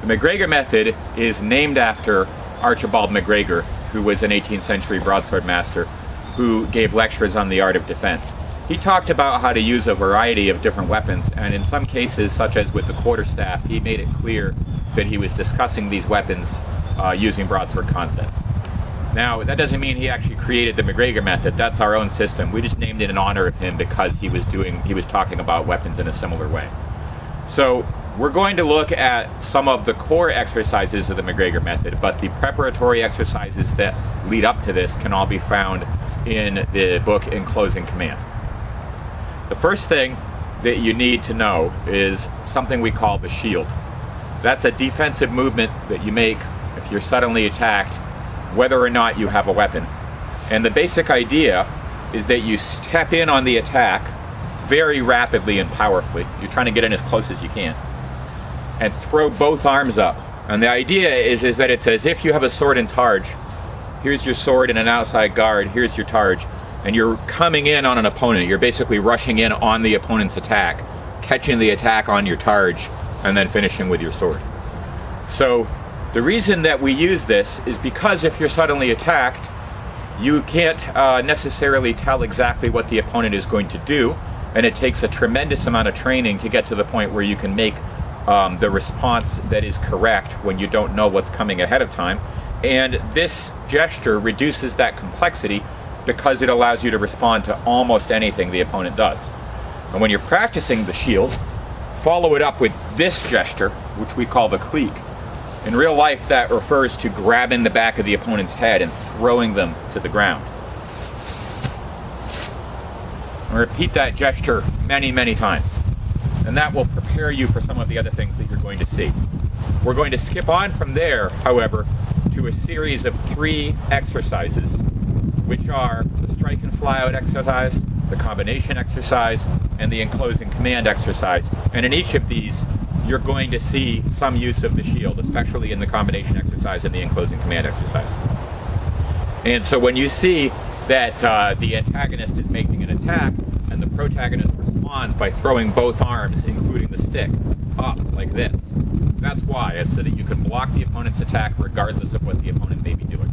The MacGregor Method is named after Archibald MacGregor, who was an 18th century broadsword master who gave lectures on the art of defense. He talked about how to use a variety of different weapons, and in some cases, such as with the quarterstaff, he made it clear that he was discussing these weapons using broadsword concepts. Now, that doesn't mean he actually created the MacGregor Method. That's our own system. We just named it in honor of him because he was talking about weapons in a similar way. So we're going to look at some of the core exercises of the MacGregor Method, but the preparatory exercises that lead up to this can all be found in the book Enclose and Command. The first thing that you need to know is something we call the shield. That's a defensive movement that you make if you're suddenly attacked, whether or not you have a weapon. And the basic idea is that you step in on the attack very rapidly and powerfully. You're trying to get in as close as you can. And throw both arms up. And the idea is that it's as if you have a sword and targe. Here's your sword and an outside guard, here's your targe. And you're coming in on an opponent. You're basically rushing in on the opponent's attack, catching the attack on your targe, and then finishing with your sword. So the reason that we use this is because if you're suddenly attacked, you can't necessarily tell exactly what the opponent is going to do, and it takes a tremendous amount of training to get to the point where you can make the response that is correct when you don't know what's coming ahead of time. And this gesture reduces that complexity because it allows you to respond to almost anything the opponent does. And when you're practicing the shield, follow it up with this gesture, which we call the cleek. In real life, that refers to grabbing the back of the opponent's head and throwing them to the ground. And repeat that gesture many, many times. And that will prepare you for some of the other things that you're going to see. We're going to skip on from there, however, to a series of 3 exercises, which are the strike and fly out exercise, the combination exercise, and the enclose and command exercise. And in each of these, you're going to see some use of the shield, especially in the combination exercise and the enclose and command exercise. And so when you see that the antagonist is making an attack, and the protagonist responds by throwing both arms, including the stick, up like this, that's why. It's so that you can block the opponent's attack regardless of what the opponent may be doing.